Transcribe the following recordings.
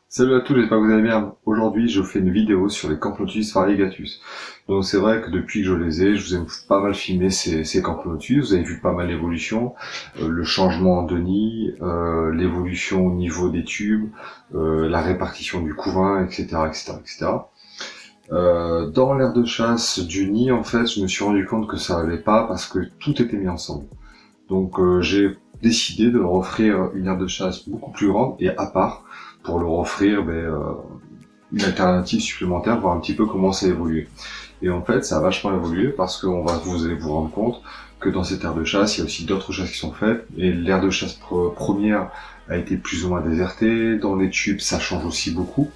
Salut à tous, j'espère que vous allez bien. Aujourd'hui, je fais une vidéo sur les Camplotus variegatus. Donc c'est vrai que depuis que je les ai, je vous ai pas mal filmé ces Camplotus. Vous avez vu pas mal l'évolution, le changement de nid, l'évolution au niveau des tubes, la répartition du couvain, etc., etc., etc. Dans l'aire de chasse du nid, en fait, je me suis rendu compte que ça allait pas parce que tout était mis ensemble. Donc j'ai décidé de leur offrir une aire de chasse beaucoup plus grande et à part pour leur offrir une alternative supplémentaire, voir un petit peu comment ça évolue. Et en fait, ça a vachement évolué parce que vous allez vous rendre compte que dans cette aire de chasse, il y a aussi d'autres chasses qui sont faites. Et l'aire de chasse première a été plus ou moins désertée. Dans les tubes, ça change aussi beaucoup.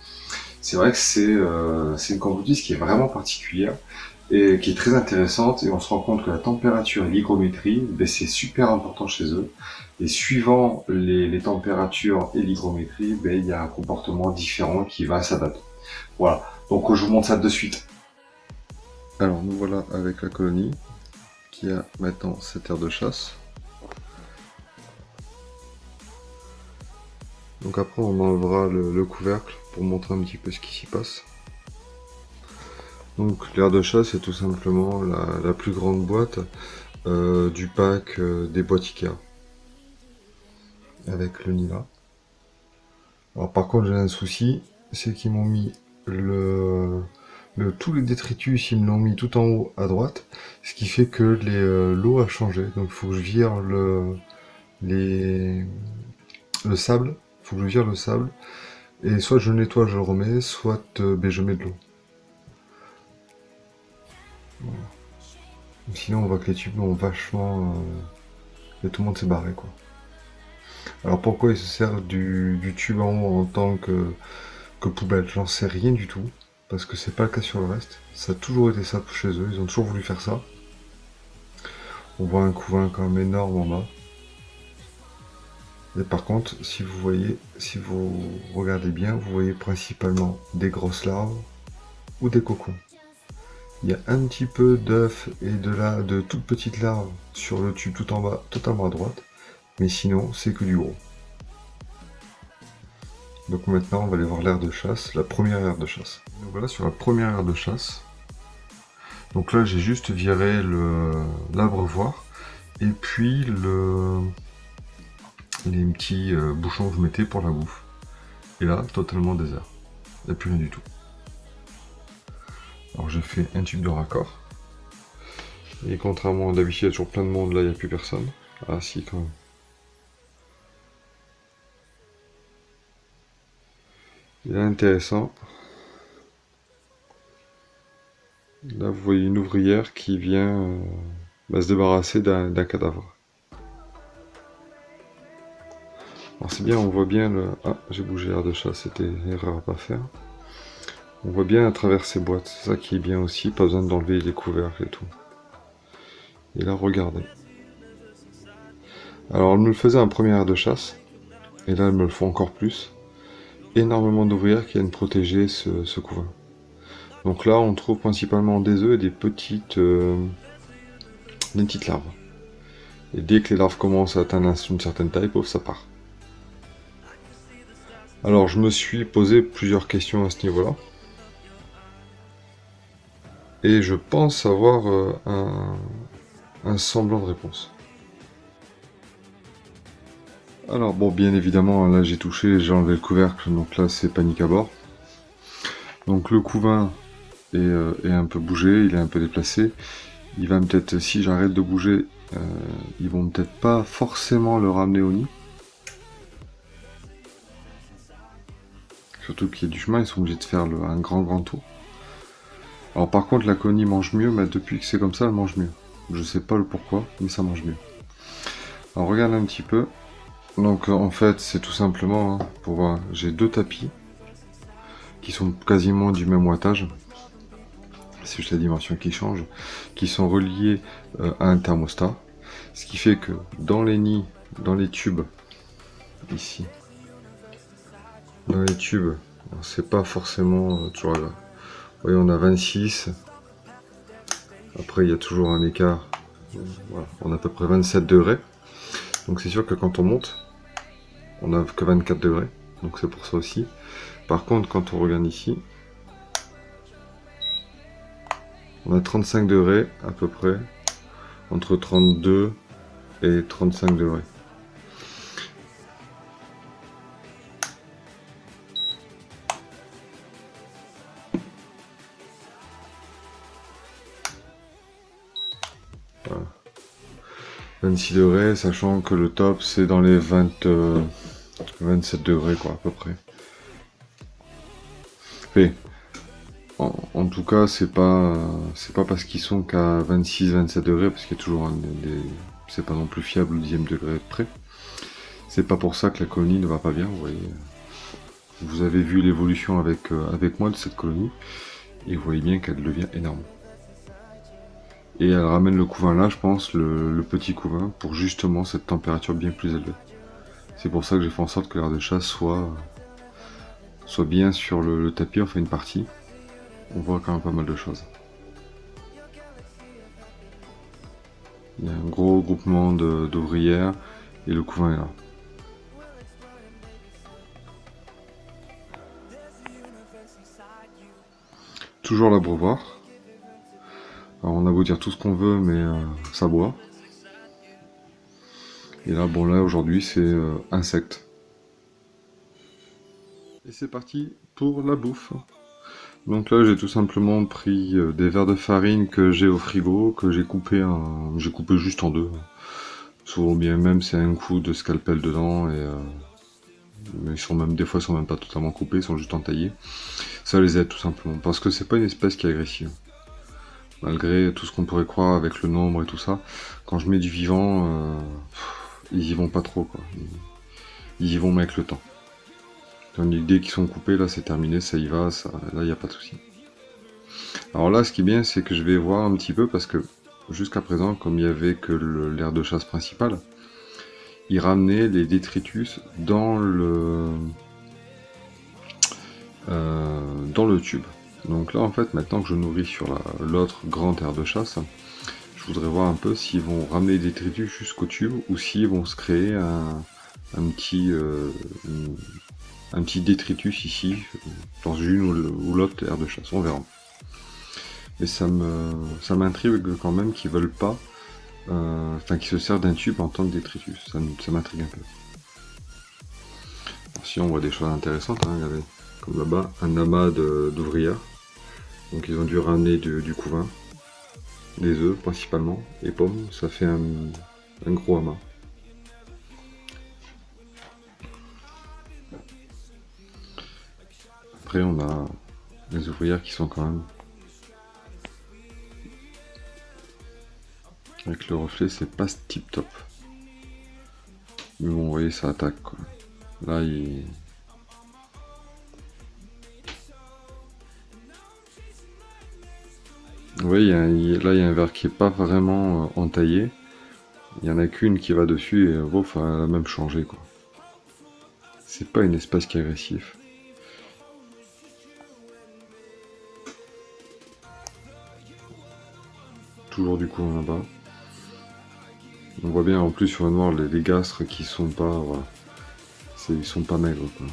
C'est vrai que c'est une composition qui est vraiment particulière et qui est très intéressante, et on se rend compte que la température et l'hygrométrie, c'est super important chez eux. Et suivant les températures et l'hygrométrie, il y a un comportement différent qui va s'adapter. Voilà, donc je vous montre ça de suite. Alors nous voilà avec la colonie qui a maintenant cette aire de chasse. Donc après on enlèvera le couvercle pour montrer un petit peu ce qui s'y passe. Donc l'aire de chasse c'est tout simplement la plus grande boîte du pack des boîtes Ikea. Avec le nid là. Alors par contre j'ai un souci, c'est qu'ils m'ont mis tous les détritus, ils me l'ont mis tout en haut à droite, ce qui fait que l'eau a changé. Donc il faut que je vire le sable, faut que je vire le sable, et soit je le nettoie, je le remets, soit je mets de l'eau. Voilà. Sinon on voit que les tubes ont vachement... et tout le monde s'est barré quoi. Alors pourquoi ils se servent du tube en haut en tant que poubelle, j'en sais rien du tout, parce que c'est pas le cas sur le reste. Ça a toujours été ça chez eux, ils ont toujours voulu faire ça. On voit un couvain quand même énorme en bas. Et par contre, si vous regardez bien, vous voyez principalement des grosses larves ou des cocons. Il y a un petit peu d'œufs et de toutes petites larves sur le tube tout en bas, totalement à droite, mais sinon c'est que du gros. Donc maintenant on va aller voir l'aire de chasse, la première aire de chasse. Donc voilà sur la première aire de chasse. Donc là j'ai juste viré l'abreuvoir et puis les petits bouchons que je mettais pour la bouffe. Et là totalement désert, il n'y a plus rien du tout. Alors j'ai fait un tube de raccord. Et contrairement à d'habitude, il y a toujours plein de monde, là il n'y a plus personne. Ah si quand même. Il est intéressant. Là vous voyez une ouvrière qui vient se débarrasser d'un cadavre. Alors c'est bien, on voit bien le... Ah, j'ai bougé l'air de chasse, c'était une erreur à pas faire. On voit bien à travers ces boîtes, c'est ça qui est bien aussi, pas besoin d'enlever les couvercles et tout. Et là, regardez. Alors, elle me le faisait en première aire de chasse, et là, elle me le fait encore plus. Énormément d'ouvrières qui viennent protéger ce couvain. Donc là, on trouve principalement des œufs et des petites larves. Et dès que les larves commencent à atteindre une certaine taille, pouf, ça part. Alors, je me suis posé plusieurs questions à ce niveau-là. Et je pense avoir un semblant de réponse. Alors bon, bien évidemment, là j'ai touché, j'ai enlevé le couvercle, donc là c'est panique à bord. Donc le couvain est un peu bougé, il est un peu déplacé. Il va peut-être, si j'arrête de bouger, ils vont peut-être pas forcément le ramener au nid. Surtout qu'il y a du chemin, ils sont obligés de faire un grand tour. Alors par contre la colonie mange mieux, mais depuis que c'est comme ça, elle mange mieux. Je sais pas le pourquoi, mais ça mange mieux. Alors regarde un petit peu. Donc en fait c'est tout simplement, hein, pour voir, j'ai deux tapis qui sont quasiment du même wattage, c'est juste la dimension qui change, qui sont reliés à un thermostat, ce qui fait que dans les nids, dans les tubes, ici, dans les tubes, c'est pas forcément toujours là. Vous voyez on a 26, après il y a toujours un écart, voilà, on a à peu près 27 degrés, donc c'est sûr que quand on monte, on n'a que 24 degrés. donc c'est pour ça aussi. Par contre, quand on regarde ici, on a 35 degrés à peu près, entre 32 et 35 degrés. Voilà. 26 degrés, sachant que le top c'est dans les 27 degrés quoi, à peu près. Mais, en tout cas, c'est pas parce qu'ils sont qu'à 26-27 degrés, parce qu'il y a toujours c'est pas non plus fiable au 10e degré près. C'est pas pour ça que la colonie ne va pas bien, vous voyez. Vous avez vu l'évolution avec moi de cette colonie, et vous voyez bien qu'elle devient énorme. Et elle ramène le couvain là, je pense, le petit couvain, pour justement cette température bien plus élevée. C'est pour ça que j'ai fait en sorte que l'aire de chasse soit bien sur le tapis, enfin une partie. On voit quand même pas mal de choses. Il y a un gros groupement d'ouvrières et le couvain est là. Toujours l'abreuvoir. Alors on a beau dire tout ce qu'on veut, mais ça boit. Et là, bon là aujourd'hui c'est insectes. Et c'est parti pour la bouffe. Donc là j'ai tout simplement pris des verres de farine que j'ai au frigo, que j'ai coupé juste en deux. Souvent bien même c'est un coup de scalpel dedans et mais des fois ils sont même pas totalement coupés, ils sont juste entaillés. Ça les aide tout simplement, parce que c'est pas une espèce qui est agressive. Malgré tout ce qu'on pourrait croire avec le nombre et tout ça, quand je mets du vivant, ils y vont pas trop quoi. Ils y vont avec le temps. Tandis que dès qu'ils sont coupés, là c'est terminé, ça y va, là il n'y a pas de souci. Alors là ce qui est bien c'est que je vais voir un petit peu, parce que jusqu'à présent, comme il n'y avait que l'aire de chasse principale, ils ramenaient les détritus dans le tube. Donc là en fait, maintenant que je nourris sur l'autre grande aire de chasse, je voudrais voir un peu s'ils vont ramener les détritus jusqu'au tube ou s'ils vont se créer un petit détritus ici, dans une ou l'autre aire de chasse, on verra. Mais ça m'intrigue quand même qu'ils veulent pas, qu'ils se servent d'un tube en tant que détritus, ça m'intrigue un peu. Alors, si on voit des choses intéressantes, hein, regardez, comme là-bas, un amas d'ouvrières, donc ils ont dû ramener du couvain, des œufs principalement, et pommes, ça fait un gros amas. Après on a les ouvrières qui sont quand même... Avec le reflet c'est pas tip top. Mais bon vous voyez ça attaque quoi. Là il... Oui, là il y a un verre qui est pas vraiment entaillé. Il y en a qu'une qui va dessus et bon, elle a même changé quoi. C'est pas une espèce qui est agressive. Toujours du coup là-bas. On voit bien en plus sur le noir les gastres qui sont pas... Voilà. Ils sont pas maigres quoi.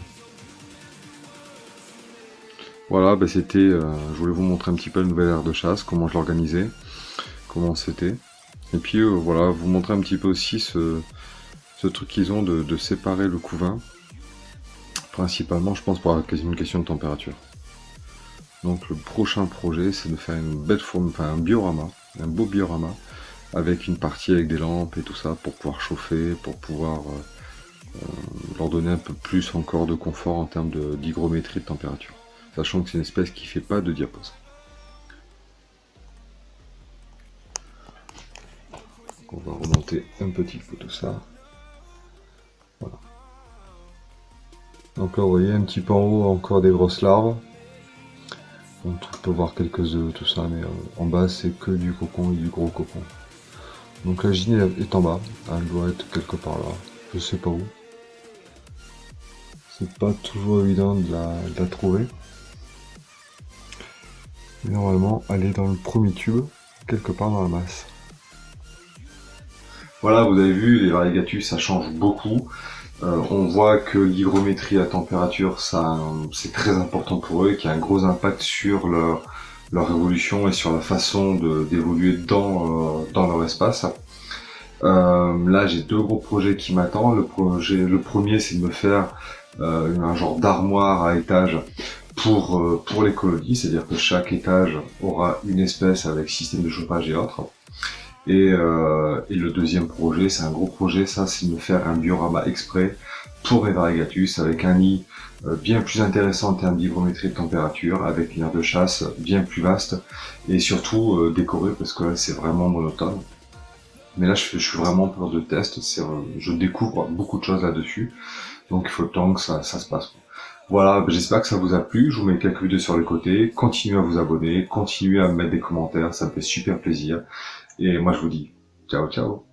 Voilà, bah c'était... je voulais vous montrer un petit peu la nouvelle aire de chasse, comment je l'organisais, comment c'était. Et puis voilà, vous montrer un petit peu aussi ce truc qu'ils ont de séparer le couvain. Principalement, je pense, pour une question de température. Donc le prochain projet, c'est de faire une belle forme, un biorama, un beau biorama, avec une partie avec des lampes et tout ça, pour pouvoir chauffer, pour pouvoir leur donner un peu plus encore de confort en termes d'hygrométrie de température. Sachant que c'est une espèce qui fait pas de diapause. Donc on va remonter un petit peu tout ça. Voilà. Donc là vous voyez un petit peu en haut encore des grosses larves. Donc on peut voir quelques œufs, tout ça, mais en bas c'est que du cocon et du gros cocon. Donc la gyne est en bas, elle doit être quelque part là, je sais pas où. C'est pas toujours évident de la trouver. Mais normalement elle est dans le premier tube, quelque part dans la masse. Voilà, vous avez vu, les variegatus ça change beaucoup. On voit que l'hygrométrie à température, c'est très important pour eux, qui a un gros impact sur leur évolution et sur la façon d'évoluer dans leur espace. Là, j'ai deux gros projets qui m'attendent. Le premier, c'est de me faire un genre d'armoire à étage pour les colonies, c'est-à-dire que chaque étage aura une espèce avec système de chauffage et autres. Et le deuxième projet, c'est un gros projet, ça, c'est de me faire un diorama exprès pour mes variegatus avec un nid bien plus intéressant en termes d'hygrométrie de température, avec une aire de chasse bien plus vaste et surtout décoré parce que là, c'est vraiment monotone. Mais là, je suis vraiment en période de test, je découvre beaucoup de choses là-dessus, donc il faut le temps que ça se passe. Voilà, j'espère que ça vous a plu, je vous mets quelques vidéos sur les côtés, continuez à vous abonner, continuez à me mettre des commentaires, ça me fait super plaisir. Et moi je vous dis ciao ciao.